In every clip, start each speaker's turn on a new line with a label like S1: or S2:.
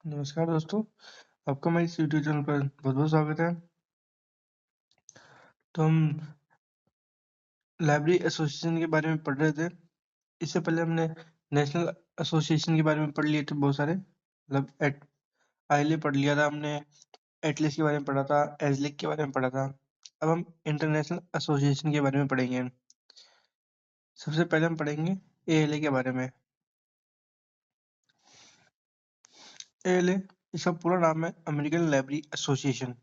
S1: नमस्कार दोस्तों, आपका मेरे इस यूट्यूब चैनल पर बहुत-बहुत स्वागत है। तो हम लाइब्रेरी एसोसिएशन के बारे में पढ़ रहे थे। इससे पहले हमने नेशनल एसोसिएशन के बारे में पढ़ लिए थे बहुत सारे, मतलब आईएलए पढ़ लिया था हमने, एटलस के बारे में पढ़ा था, एजलिक के बारे में पढ़ा था। अब हम इंटरनेशनल एसोसिएशन के बारे में पढ़ेंगे। सबसे पहले हम पढ़ेंगे एएलए के बारे में। एएलए इसका पूरा नाम है अमेरिकन लाइब्रेरी एसोसिएशन।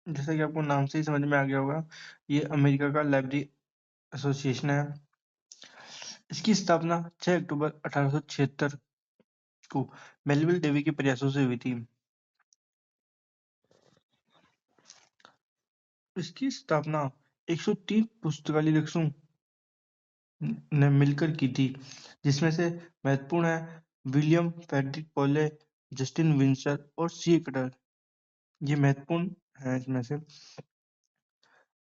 S1: जैसा कि आपको नाम से ही समझ में आ गया होगा, ये अमेरिका का लाइब्रेरी एसोसिएशन है। इसकी स्थापना 6 अक्टूबर 1876 को मेलविल डेवी के प्रयासों से हुई थी। इसकी स्थापना 103 पुस्तकालयों ने मिलकर की थी, जिसमें से महत्वपूर्ण है विलियम फ्रेडरिक पॉले, जस्टिन विंसर और सी कटर। ये महत्वपूर्ण है इसमें से।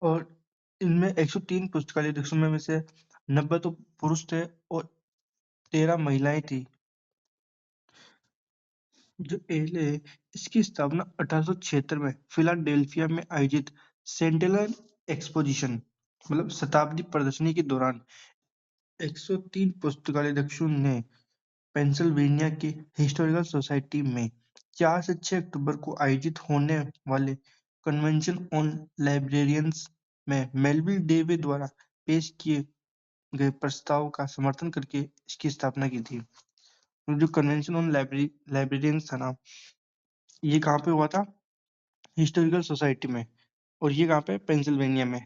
S1: और इनमें 103 पुस्तकालयों में से 90 तो पुरुष थे और 13 महिलाएं थी। जो एल है, इसकी स्थापना 1876 में फिलाडेल्फिया में आयोजित सेंटिनल एक्सपोजिशन मतलब शताब्दी प्रदर्शनी के दौरान 103 पुस्तकालयों ने पेंसिल्वेनिया की हिस्टोरिकल सोसाइटी में 4 से 6 अक्टूबर को आयोजित होने वाले कन्वेंशन ऑन लाइब्रेरियंस में मेलविल डेवे द्वारा पेश किए गए प्रस्ताव का समर्थन करके इसकी स्थापना की थी। जो कन्वेंशन ऑन लाइब्रेरियंस था ना, ये कहाँ पे हुआ था? हिस्टोरिकल सोसाइटी में। और ये कहाँ पे? पेंसिल्वेनिया में।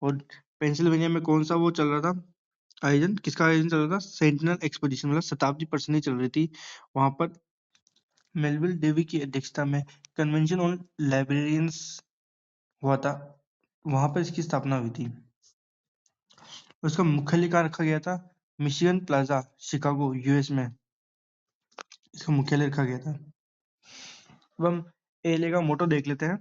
S1: और पेंसिल्वेनिया में कौन सा वो चल रहा था आयोजन? किसका आयोजन चल रहा था? सेंटिनल एक्सपोजिशन मतलब शताब्दी प्रदर्शनी चल रही थी। वहां पर मेलविल डेवी की अध्यक्षता में कन्वेंशन ऑन लाइब्रेरियंस हुआ था। वहां पर इसकी स्थापना हुई थी। उसका मुख्यालय कहाँ रखा गया था? मिशिगन प्लाजा, शिकागो, यूएस में इसका मुख्यालय रखा गया था। अब हम एलए का मोटो देख लेते हैं।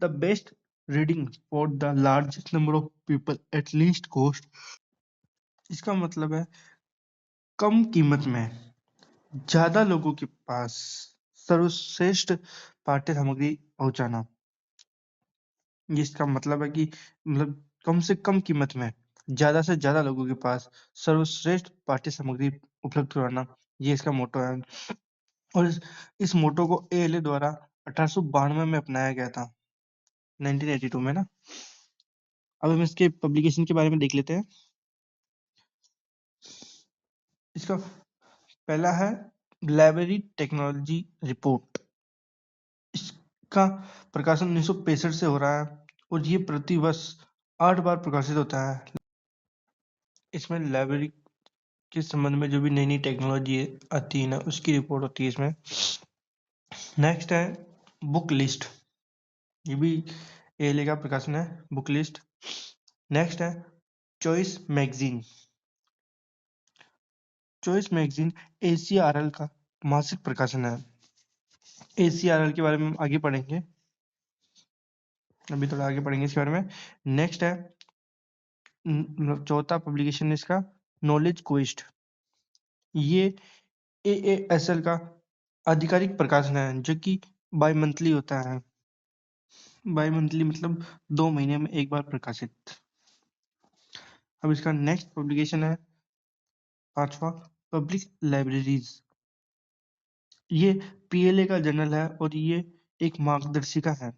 S1: The best reading for the largest number of people at least cost. इसका मतलब है कम कीमत में ज्यादा लोगों के पास सर्वश्रेष्ठ पाठ्य सामग्री पहुंचाना। ये इसका मतलब है कि मतलब कम से कम कीमत में ज्यादा से ज्यादा लोगों के पास सर्वश्रेष्ठ पाठ्य सामग्री उपलब्ध करवाना, ये इसका मोटो है। और इस मोटो को एएलए द्वारा 1892 में अपनाया गया था, 1982 में ना। अब हम इसके पब्लिकेशन के बारे में देख लेते हैं। इसका पहला है लाइब्रेरी टेक्नोलॉजी रिपोर्ट। इसका प्रकाशन 1965 से हो रहा है और ये प्रति वर्ष 8 बार प्रकाशित होता है। इसमें लाइब्रेरी के संबंध में जो भी नई नई टेक्नोलॉजी आती है ना, उसकी रिपोर्ट होती है इसमें। नेक्स्ट है बुक लिस्ट। ये भी एएलए का प्रकाशन है, बुक लिस्ट। नेक्स्ट है चॉइस मैगजीन। चॉइस मैगजीन एसीआरएल का मासिक प्रकाशन है। एसीआरएल के बारे में हम आगे पढ़ेंगे, अभी थोड़ा आगे पढ़ेंगे इसके बारे में। नेक्स्ट है मतलब चौथा पब्लिकेशन इसका नॉलेज क्वेस्ट। ये एएएसएल का आधिकारिक प्रकाशन है जो कि बाई मंथली होता है। बाई मंथली मतलब 2 महीने में एक बार प्रकाशित। अब इसका नेक्स्ट पब्लिकेशन है पांचवा पब्लिक लाइब्रेरीज। ये पीएलए का जर्नल है और ये एक मार्गदर्शिका है।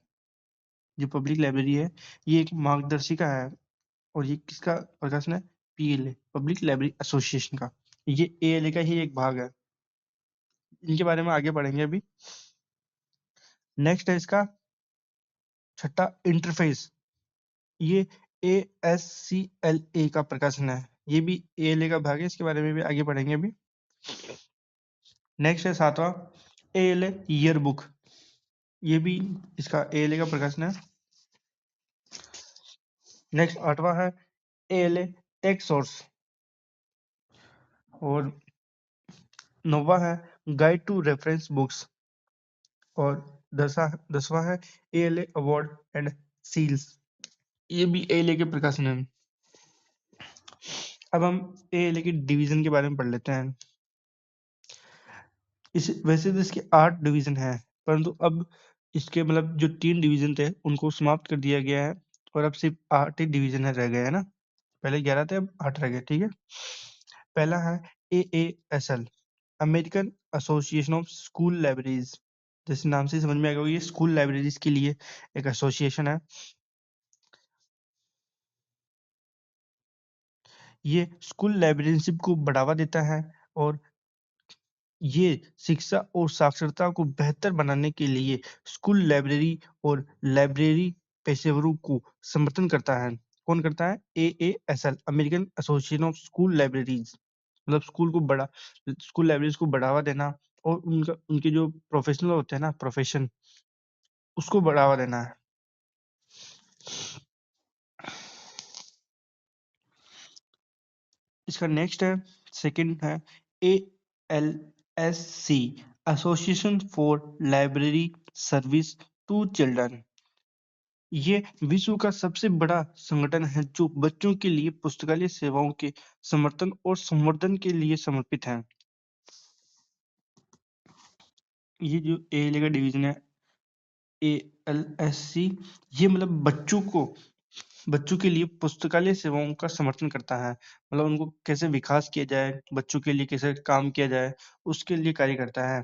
S1: जो पब्लिक लाइब्रेरी है ये एक मार्गदर्शिका है और ये किसका प्रकाशन है? पीएलए, पब्लिक लाइब्रेरी एसोसिएशन का। ये एएलए का ही एक भाग है। इनके बारे में आगे पढ़ेंगे अभी। नेक्स्ट है इसका छठा इंटरफेस। ये एएससीएलए का प्रकाशन है। ये भी एएलए का भाग है, इसके बारे में भी आगे पढ़ेंगे अभी। नेक्स्ट है सातवां एएलए ईयर बुक। ये भी इसका एएलए का प्रकाशन है। नेक्स्ट आठवां है एएलए टेक सोर्स। और नौवां है गाइड टू रेफरेंस बुक्स। और दसवां है एएलए अवार्ड एंड सील्स। ये भी एएलए के प्रकाशन है। अब हम एएलए की डिवीजन के बारे में पढ़ लेते हैं। वैसे तो इसके 8 डिवीजन हैं, परंतु अब इसके मतलब जो 3 डिवीजन थे उनको समाप्त कर दिया गया है और अब सिर्फ 8 ही डिवीजन है रह गए हैं ना। पहले 11 थे, अब 8 रह गए। ठीक है। पहला है AASL, American association of school libraries. जैसे नाम से ही समझ में आएगा, ये स्कूल लाइब्रेरीज के लिए एक एसोसिएशन है। ये स्कूल लाइब्रेरियनशिप को बढ़ावा देता है और ये शिक्षा और साक्षरता को बेहतर बनाने के लिए स्कूल लाइब्रेरी और लाइब्रेरी पेशेवरों को समर्थन करता है। कौन करता है? AASL, American association of school libraries. मतलब स्कूल लाइब्रेरीज को बढ़ावा देना और उनके जो प्रोफेशनल होते हैं ना, प्रोफेशन, उसको बढ़ावा देना है। इसका नेक्स्ट है, सेकंड है ALSC, association for library service to children. ये विश्व का सबसे बड़ा संगठन है जो बच्चों के लिए पुस्तकालय सेवाओं के समर्थन और संवर्धन के लिए समर्पित है। ये जो ALA का डिवीजन है, ALSC, ये मतलब बच्चों के लिए पुस्तकालय सेवाओं का समर्थन करता है। मतलब उनको कैसे विकास किया जाए, बच्चों के लिए कैसे काम किया जाए, उसके लिए कार्य करता है।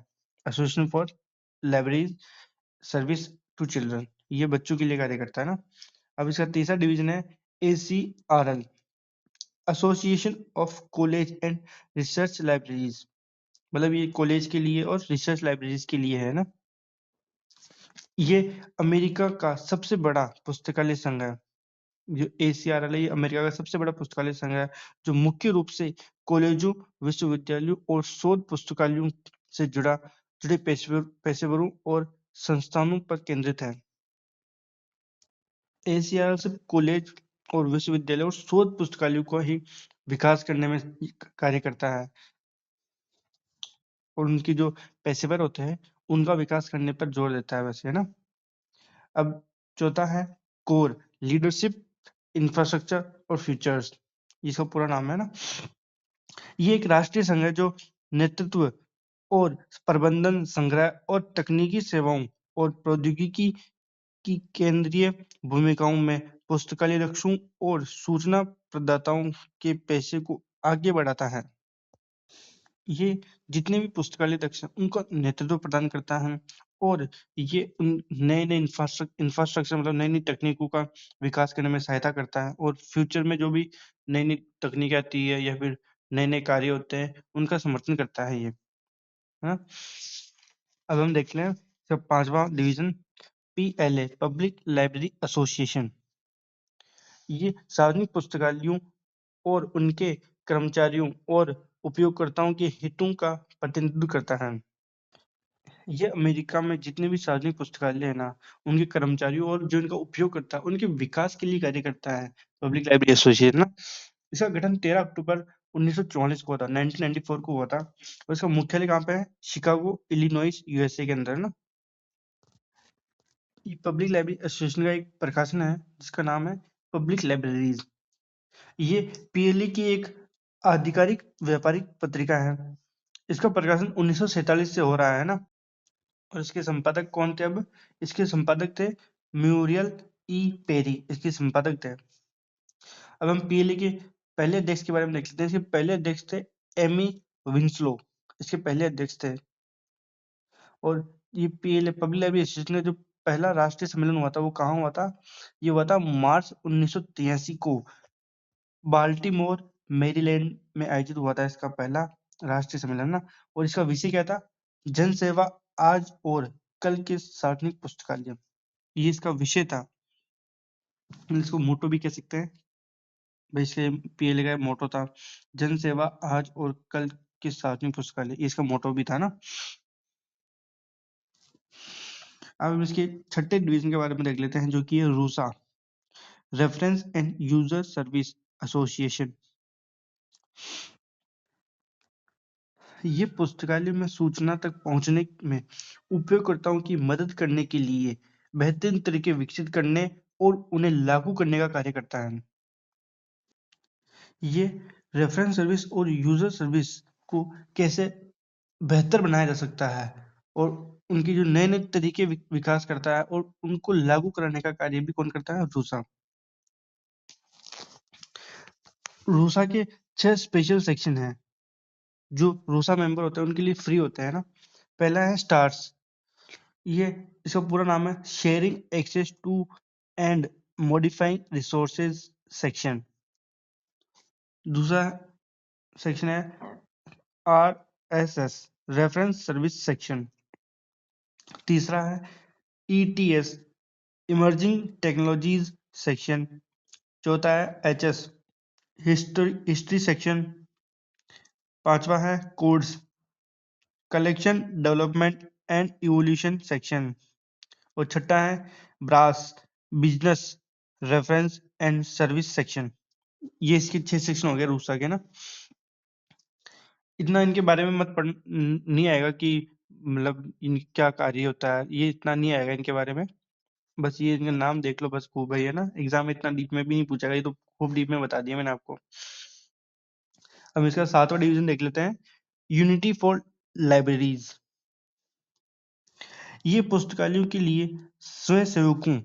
S1: Association for library service to children, ये बच्चों के लिए कार्य करता है ना। अब इसका तीसरा डिवीजन है ACRL, association of college and research libraries. मतलब ये कॉलेज के लिए और रिसर्च लाइब्रेरीज के लिए है ना। ये अमेरिका का सबसे बड़ा पुस्तकालय संघ है। जो ACRL है, ये अमेरिका का सबसे बड़ा पुस्तकालय संघ है जो मुख्य रूप से कॉलेजों, विश्वविद्यालयों और शोध पुस्तकालयों से जुड़े पेशेवरों और संस्थानों पर केंद्रित है। ACRL सिर्फ कॉलेज और विश्वविद्यालय और शोध पुस्तकालयों को ही विकास करने में कार्य करता है और उनकी जो पेशेवर होते हैं उनका विकास करने पर जोर देता है वैसे, है ना। अब चौथा है कोर, लीडरशिप, इंफ्रास्ट्रक्चर और फ्यूचर्स, इसका पूरा नाम है ना। ये एक राष्ट्रीय संघ है जो नेतृत्व और प्रबंधन, संग्रह और तकनीकी सेवाओं और प्रौद्योगिकी की केंद्रीय भूमिकाओं में पुस्तकालय रक्षकों और सूचना प्रदाताओं के पेशे को आगे बढ़ाता है। ये जितने भी पुस्तकालय दक्ष हैं उनका नेतृत्व प्रदान करता है और ये नए नए इंफ्रास्ट्रक्चर मतलब नई नई तकनीकों का विकास करने में सहायता करता है और फ्यूचर में जो भी नई नई तकनीक आती है या फिर नए नए कार्य होते हैं उनका समर्थन करता है ये, है ना। अब हम देख लें सब पांचवा division, PLA, public library association. ये सार्वजनिक पुस्तकालयों और उनके कर्मचारियों और उपयोगकर्ताओं के हितों का प्रतिनिधित्व करता है। ये अमेरिका में जितने भी सार्वजनिक पुस्तकालय है ना, उनके कर्मचारियों और जो इनका उपयोग करता है उनके विकास के लिए कार्य करता है पब्लिक लाइब्रेरी एसोसिएशन ना। इसका गठन 13 अक्टूबर 1944 को हुआ था, 1994 को हुआ था और इसका मुख्यालय कहाँ पे है? शिकागो, इलिनॉइस, USA के अंदर ना। ये पब्लिक लाइब्रेरी एसोसिएशन का एक प्रकाशन है जिसका नाम है पब्लिक लाइब्रेरीज। ये PLA की एक आधिकारिक व्यापारिक पत्रिका है। इसका प्रकाशन 1947 से हो रहा है ना। और इसके संपादक कौन थे? अब इसके संपादक थे म्यूरियल पेरी, इसके संपादक थे। अब हम PLA के पहले अध्यक्ष के बारे में देख लेते हैं। इसके पहले अध्यक्ष थे एमी विंसलो, इसके पहले अध्यक्ष थे। और ये PLA पब्लिक लाइब्रेरी एसोसिएशन का जो पहला राष्ट्रीय सम्मेलन हुआ था वो कहाँ हुआ था? ये हुआ था मार्च 1983 को बाल्टीमोर, मेरीलैंड में आयोजित हुआ था इसका पहला राष्ट्रीय सम्मेलन ना। और इसका विषय क्या था? जन सेवा आज और कल के सार्वजनिक पुस्तकालय, ये इसका विषय था। इसको मोटो भी कह सकते हैं। वैसे PLA का मोटो था जन सेवा आज और कल के सार्वजनिक पुस्तकालय, ये इसका मोटो भी था ना। अब हम इसके छठे डिवीजन के बारे में देख लेते हैं जो कि है RUSA, reference and user service association. ये पुस्तकालय में सूचना तक पहुंचने में उपयोगकर्ताओं की मदद करने के लिए बेहतरीन तरीके विकसित करने और उन्हें लागू करने का कार्य करता है। ये रेफरेंस सर्विस और यूजर सर्विस को कैसे बेहतर बनाया जा सकता है और उनकी जो नए-नए तरीके विकास करता है और उनको लागू कराने का कार्य भी कौन करता है? रूसा। रूसा के 6 स्पेशल सेक्शन हैं, जो रूसा मेंबर होते हैं उनके लिए फ्री होते हैं ना। पहला है स्टार्स, ये इसका पूरा नाम है sharing access to and modifying resources section. दूसरा सेक्शन है आरएसएस रेफरेंस सर्विस सेक्शन। तीसरा है ईटीएस इमर्जिंग टेक्नोलॉजीज सेक्शन। चौथा है एचएस हिस्ट्री सेक्शन। पांचवा है codes collection development and evolution section. और छठा है brass business reference and service section. ये इसके 6 सेक्शन हो गए रूसा के ना। इतना इनके बारे में मत पढ़ नहीं आएगा कि मतलब इन क्या कार्य होता है, ये इतना नहीं आएगा इनके बारे में। बस ये इनका नाम देख लो बस, खूब है ना। एग्जाम में इतना डीप में भी नहीं पूछेगा, ये तो खूब डीप में बता दिया मैंने आपको। अब इसका 7वां डिवीजन देख लेते हैं, यूनिटी फॉर लाइब्रेरीज। ये पुस्तकालयों के लिए स्वयंसेवकों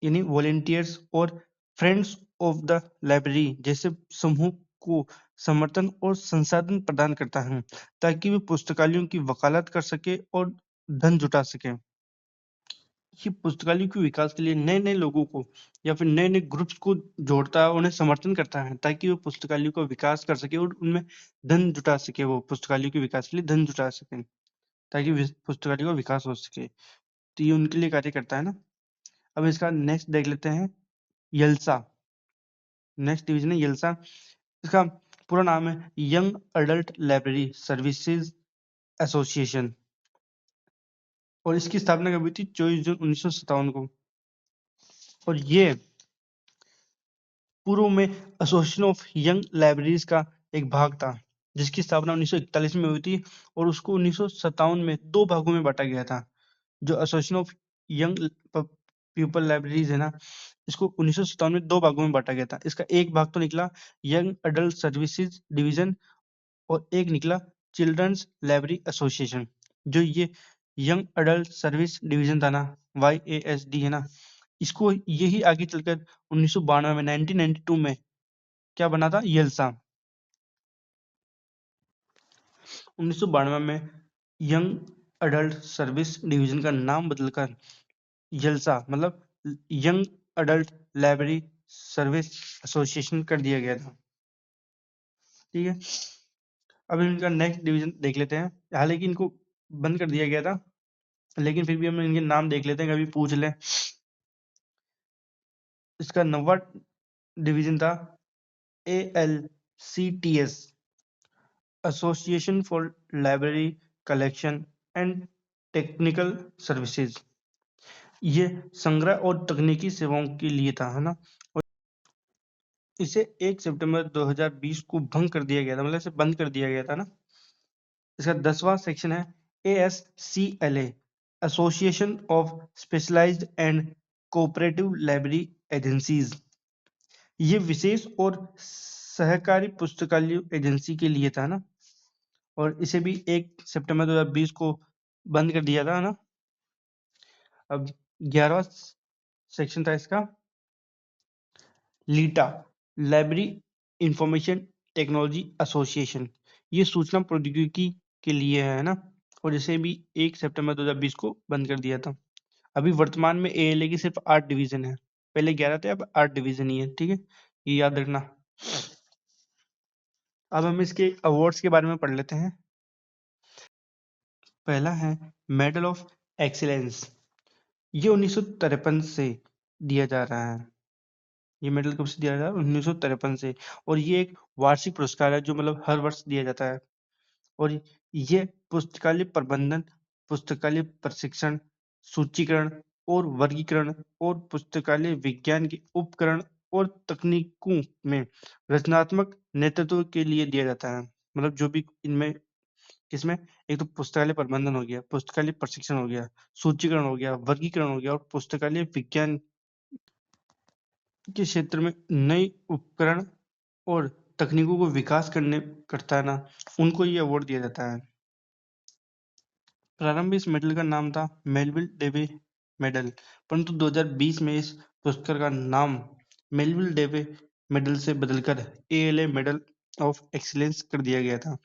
S1: यानी वॉलेंटियर्स और फ्रेंड्स ऑफ द लाइब्रेरी जैसे समूह को समर्थन और संसाधन प्रदान करता है ताकि वे पुस्तकालयों की वकालत कर सके और धन जुटा सके। ये पुस्तकालयों के विकास के लिए नए नए लोगों को या फिर नए नए ग्रुप्स को जोड़ता है, उन्हें समर्थन करता है ताकि वो पुस्तकालयों का विकास कर सके और उनमें धन जुटा सके, वो पुस्तकालयों के विकास के लिए धन जुटा सके ताकि पुस्तकालयों का विकास हो सके। तो ये उनके लिए कार्य करता है ना। अब इसका नेक्स्ट देख लेते हैं, यल्सा। नेक्स्ट डिवीजन है यल्सा। इसका पूरा नाम है young adult library services association और इसकी स्थापना कब हुई थी? 24 जून 1957 को। और ये पूर्व में एसोसिएशन ऑफ यंग लाइब्रेरीज का एक भाग था, जिसकी स्थापना 1941 में हुई थी और उसको 1957 में 2 भागों में बांटा गया था। जो association of young people libraries है ना, इसको 1957 में 2 भागों में बांटा गया था। इसका एक भाग तो निकला यंग अडल्ट सर्विसेज डिवीजन और एक निकला चिल्ड्रंस लाइब्रेरी एसोसिएशन। जो ये यंग अडल्ट सर्विस डिवीजन था ना, YASD है ना, इसको यही आगे चलकर 1992 में 1992 में क्या बना था? यल्सा। 1992 में यंग अडल्ट सर्विस डिवीजन का नाम बदलकर यल्सा मतलब young adult library service association कर दिया गया था। ठीक है, अब इनका नेक्स्ट डिवीजन देख लेते हैं। हालांकि इनको बंद कर दिया गया था, लेकिन फिर भी हम इनके नाम देख लेते हैं, कभी पूछ लें। इसका 9वां डिवीजन था ALCTS association for library collection and technical services. ये संग्रह और तकनीकी सेवाओं के लिए था, है ना। और इसे 1 सितंबर 2020 को भंग कर दिया गया था, मतलब इसे बंद कर दिया गया था ना। इसका 10वां सेक्शन है ASCLA association of specialized and cooperative library agencies. ये विशेष और सहकारी पुस्तकालय एजेंसी के लिए था ना, और इसे भी 1 सितंबर 2020 को बंद कर दिया था ना। अब 11वां सेक्शन था इसका लीटा लाइब्रेरी इंफॉर्मेशन टेक्नोलॉजी एसोसिएशन। ये सूचना प्रौद्योगिकी के लिए है ना, और इसे भी 1 सितंबर 2020 को बंद कर दिया था। अभी वर्तमान में ALA की सिर्फ 8 डिवीजन है, पहले 11 थे, अब 8 डिवीजन ही है। ठीक है, ये याद रखना। अब हम इसके अवार्ड्स के बारे में पढ़ लेते हैं। पहला है मेडल ऑफ एक्सीलेंस। ये 1953 से दिया जा रहा है। ये मेडल कब से दिया जा रहा है? 1953 से। और ये एक वार्षिक पुरस्कार है जो मतलब हर वर्ष दिया जाता है। और ये पुस्तकालय प्रबंधन, पुस्तकालय प्रशिक्षण, सूचीकरण और वर्गीकरण और पुस्तकालय विज्ञान के उपकरण और तकनीकों में रचनात्मक नेतृत्व के लिए दिया जाता है। मतलब जो भी इनमें किसमें, एक तो पुस्तकालय प्रबंधन हो गया, पुस्तकालय प्रशिक्षण हो गया, सूचीकरण हो गया, वर्गीकरण हो गया और पुस्तकालय विज्ञान के क्षेत्र में नए उपकरण और तकनीकों को विकास करने करता है ना, उनको ये अवार्ड दिया जाता है। प्रारंभ में इस मेडल का नाम था मेलविल डेवे मेडल, परंतु 2020 में इस पुरस्कार का नाम मेलविल डेवे मेडल से बदलकर एएलए मेडल ऑफ एक्सीलेंस कर दिया गया था।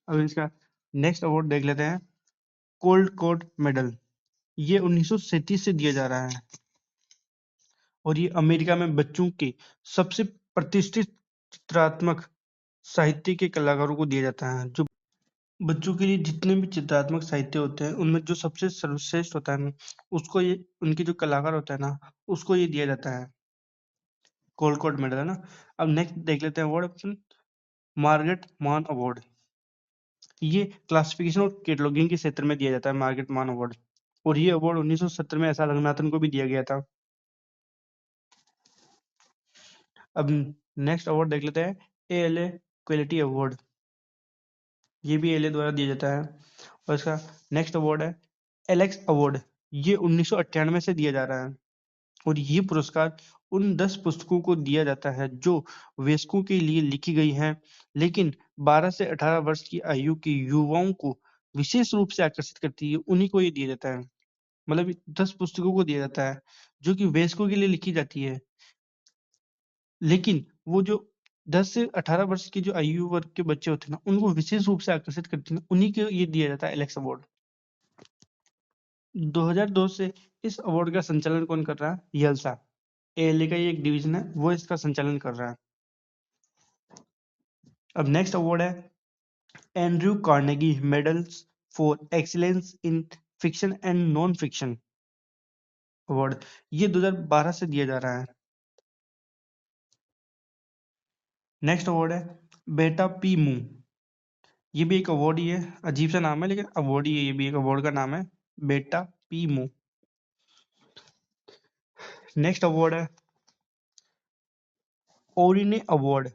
S1: अब इसका नेक्स्ट अवार्ड देख लेते हैं, कोल्ड कोर्ट मेडल। ये 1937 से दिया जा रहा है और ये अमेरिका में बच्चों के सबसे प्रतिष्ठित चित्रात्मक साहित्य के कलाकारों को दिया जाता है। जो बच्चों के लिए जितने भी चित्रात्मक साहित्य होते हैं उनमें जो सबसे सर्वश्रेष्ठ होता है ना, उसको ये उनके जो कलाकार होता है ना, उसको ये दिया जाता है, कोल्ड कोर्ट मेडल है ना। अब नेक्स्ट देख लेते हैं अवार्ड ऑप्शन, मार्गरेट मान अवार्ड। ये क्लासिफिकेशन और कैटलॉगिंग के क्षेत्र में दिया जाता है, मार्गरेट मान अवार्ड। और ये अवार्ड 1970 में एस आर रंगनाथन को भी दिया गया था। अब नेक्स्ट अवार्ड देख लेते हैं, एएलए क्वालिटी अवार्ड। ये भी एएलए द्वारा दिया जाता है। और इसका नेक्स्ट अवार्ड है एलेक्स अवार्ड। ये 1998 से दिया जा रहा है और ये पुरस्कार उन 10 पुस्तकों को दिया जाता है जो वयस्कों के लिए लिखी गई हैं, लेकिन 12 से 18 वर्ष की आयु के युवाओं को विशेष रूप से आकर्षित करती है, उन्हीं को ये दिया जाता है। मतलब 10 पुस्तकों को दिया जाता है जो कि वयस्कों के लिए लिखी जाती है, लेकिन वो जो 10 से 18 वर्ष की जो आयु वर्ग के बच्चे होते हैं ना, उनको विशेष रूप से आकर्षित करते हैं, उन्हीं को ये दिया जाता है एलेक्स अवार्ड। 2002 से इस अवार्ड का संचालन कौन कर रहा है? यल्सा, एएलए का ये एक डिवीजन है, वो इसका संचालन कर रहा है। अब नेक्स्ट अवार्ड है Andrew Carnegie medals for excellence in fiction and non fiction award. ये 2012 से दिया जा रहा है। नेक्स्ट अवार्ड है बेटा पी मू। ये भी एक अवार्ड ही है, अजीब सा नाम है लेकिन अवार्ड ही है, ये भी एक अवार्ड का नाम है, बेटा पी मू। नेक्स्ट अवार्ड है ओरिने अवार्ड।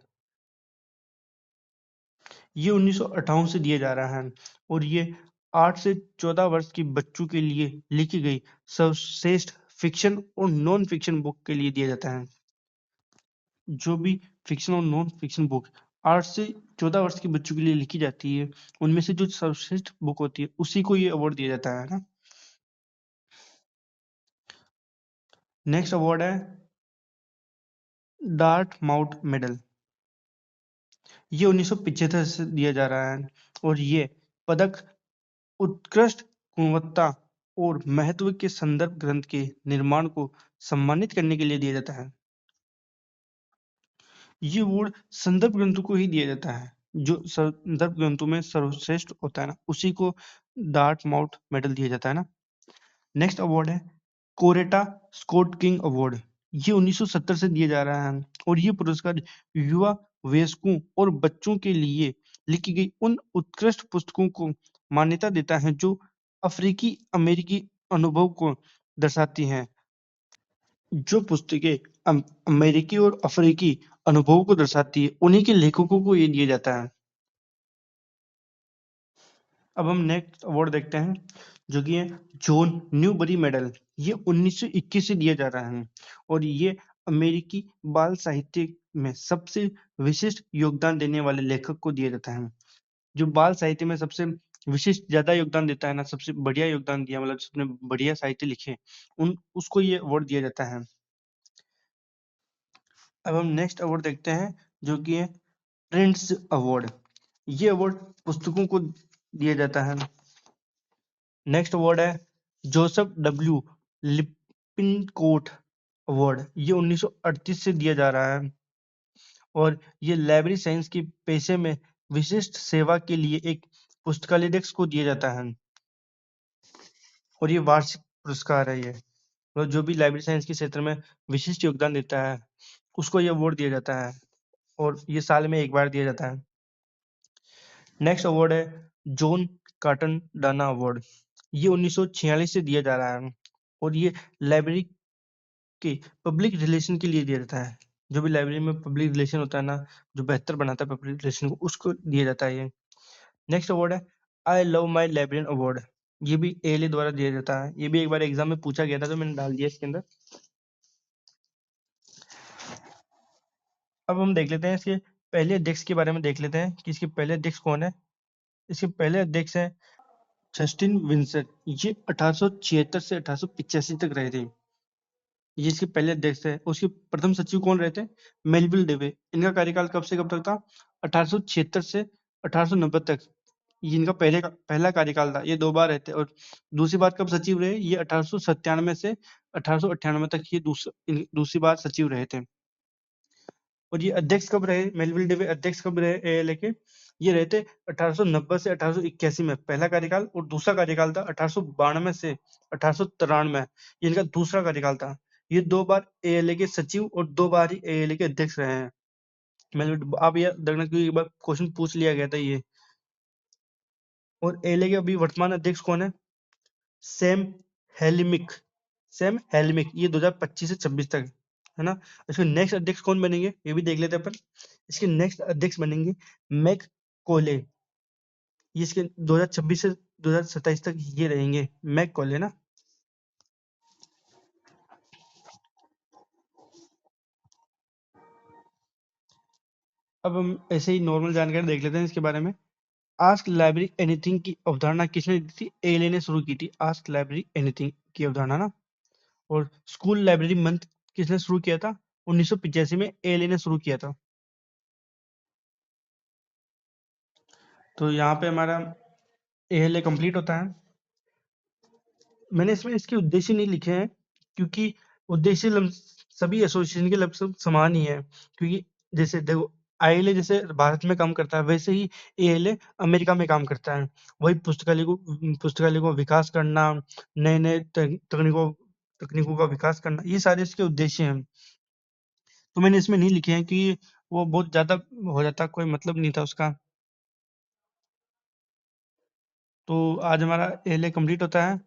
S1: ये 1958 से दिया जा रहा है और ये 8 से 14 वर्ष के बच्चों के लिए लिखी गई सर्वश्रेष्ठ फिक्शन और नॉन फिक्शन बुक के लिए दिया जाता है। जो भी फिक्शन और नॉन फिक्शन बुक 8 से 14 वर्ष के बच्चों के लिए लिखी जाती है, उनमें से जो सर्वश्रेष्ठ बुक होती है उसी को ये अवार्ड दिया जाता है ना। नेक्स्ट अवार्ड है डार्ट माउथ मेडल। ये 1975 से दिया जा रहा है और ये पदक उत्कृष्ट गुणवत्ता और महत्व के संदर्भ ग्रंथ के निर्माण को सम्मानित करने के लिए दिया जाता है। ये अवार्ड संदर्भ ग्रंथों को ही दिया जाता है, जो संदर्भ ग्रंथों में सर्वश्रेष्ठ होता है ना, उसी को डार्ट माउथ मेडल दिया जाता है ना। नेक्स्ट अवार्ड है कोरेटा स्कॉट किंग अवार्ड। ये 1970 से दिया जा रहा है और ये पुरस्कार युवा वयस्कों और बच्चों के लिए लिखी गई उन उत्कृष्ट पुस्तकों को मान्यता देता है जो अफ्रीकी अमेरिकी अनुभव को दर्शाती हैं। जो पुस्तकें अमेरिकी और अफ्रीकी अनुभव को दर्शाती है, उन्हीं के लेखकों को ये दिया जाता है। अब हम नेक्स्ट अवार्ड देखते हैं जो कि है जॉन न्यूबरी मेडल। ये 1921 से दिया जा रहा है और ये अमेरिकी बाल साहित्य में सबसे विशिष्ट योगदान देने वाले लेखक को दिया जाता है। जो बाल साहित्य में सबसे विशिष्ट ज्यादा योगदान देता है ना, सबसे बढ़िया योगदान दिया, मतलब जिसने बढ़िया साहित्य लिखे, उन उसको ये अवार्ड दिया जाता है। अब हम नेक्स्ट अवार्ड देखते हैं जो कि है प्रिंट्स अवार्ड। ये अवार्ड पुस्तकों को दिया जाता है। नेक्स्ट अवार्ड है जोसेफ डब्ल्यू लिपिनकोट अवार्ड। ये 1938 से दिया जा रहा है और ये लाइब्रेरी साइंस के पेशे में विशिष्ट सेवा के लिए एक पुस्तकालय डेस्क को दिया जाता है और ये वार्षिक पुरस्कार है। ये मतलब जो भी लाइब्रेरी साइंस के क्षेत्र में विशिष्ट योगदान देता है उसको ये अवार्ड दिया जाता है और ये साल में एक बार दिया जाता है। नेक्स्ट अवार्ड है जॉन कार्टन डाना अवार्ड। ये 1946 से दिया जा रहा है और ये लाइब्रेरी के पब्लिक रिलेशन के लिए दिया जाता है। जो भी लाइब्रेरी में पब्लिक रिलेशन होता है ना, जो बेहतर बनाता है पब्लिक रिलेशन को, उसको दिया जाता है ये। नेक्स्ट अवार्ड है I love my librarian award. ये भी एएलए द्वारा दिया जाता है। ये भी एक बार एग्जाम में पूछा गया था तो मैंने डाल दिया इसके अंदर। अब हम देख लेते हैं इसके पहले अध्यक्ष के बारे में, देख लेते हैं कि इसके पहले अध्यक्ष कौन है। इसके पहले अध्यक्ष है जस्टिन विंसेंट, ये 1876 से 1885 तक रहे थे। ये इसके पहले अध्यक्ष है। उसके प्रथम सचिव कौन रहे थे? मेलविल डेवे। इनका कार्यकाल कब से कब तक था? 1876 से 1890 तक। ये इनका पहला कार्यकाल था। ये 2 बार रहते और दूसरी बार कब सचिव रहे? ये 1897 से 1898 तक ये दूसरी बार सचिव रहे थे। और ये अध्यक्ष कब रहे? मेलविल डेवे अध्यक्ष कब रहे एएलए के? ये रहे थे 1890 से 1881 में पहला कार्यकाल, और दूसरा कार्यकाल था 1892 से 1893। ये इनका दूसरा कार्यकाल था। ये 2 बार एएलए के सचिव और 2 बार ही एएलए के अध्यक्ष रहे हैं। आप ये देखना, क्योंकि एक बार क्वेश्चन पूछ लिया गया था ये। और एएलए के अभी वर्तमान अध्यक्ष कौन है? सैम हेलमिक। सैम हेलमिक। ये 2025 से 26 तक है ना। इसके नेक्स्ट अध्यक्ष कौन बनेंगे ये भी देख लेते हैं अपन। इसके नेक्स्ट अध्यक्ष बनेंगे मैक कोले। ये इसके 2026 से 2027 तक ये रहेंगे, मैक कोले ना। अब हम ऐसे ही नॉर्मल जानकारी देख लेते हैं इसके बारे में। आस्क लाइब्रेरी एनीथिंग की अवधारणा किसने दी थी? एएलए ने शुरू की थी आस्क लाइब्रेरी एनीथिंग की अवधारणा ना। और स्कूल लाइब्रेरी मंथ किसने शुरू किया था? 1985 में एएलए ने शुरू किया था। तो यहाँ पे हमारा एएलए कंप्लीट होता है। मैंने इसमें इसके उद्देश्य नहीं लिखे हैं, क्योंकि उद्देश्य सभी एसोसिएशन के लगभग समान ही है। क्योंकि जैसे देखो, आईएलए जैसे भारत में काम करता है, वैसे ही एएलए अमेरिका में काम करता है। वही पुस्तकालय को विकास करना, नए नए तकनीकों तकनीकों का विकास करना, ये सारे इसके उद्देश्य हैं। तो मैंने इसमें नहीं लिखे हैं, कि वो बहुत ज्यादा हो जाता, कोई मतलब नहीं था उसका। तो आज हमारा एएलए कंप्लीट होता है।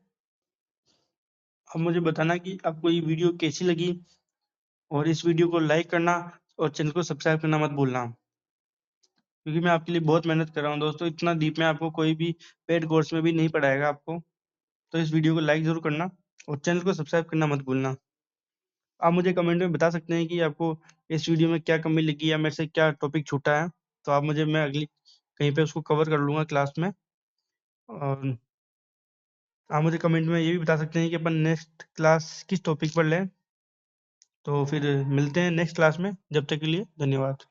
S1: अब मुझे बताना कि आपको ये वीडियो कैसी लगी, और इस वीडियो को लाइक करना और चैनल को सब्सक्राइब करना मत भूलना, क्योंकि मैं आपके लिए बहुत मेहनत कर रहा हूँ दोस्तों। इतना डीप में आपको कोई भी पेड कोर्स में भी नहीं पढ़ाएगा आपको। तो इस वीडियो को लाइक जरूर करना और चैनल को सब्सक्राइब करना मत भूलना। आप मुझे कमेंट में बता सकते हैं कि आपको इस वीडियो में क्या कमी लगी या मेरे से क्या टॉपिक छूटा है। तो आप मुझे, मैं अगली कहीं पे उसको कवर कर लूँगा क्लास में। और आप मुझे कमेंट में ये भी बता सकते हैं कि अपन नेक्स्ट क्लास किस टॉपिक पर लें। तो फिर मिलते हैं नेक्स्ट क्लास में। जब तक के लिए धन्यवाद।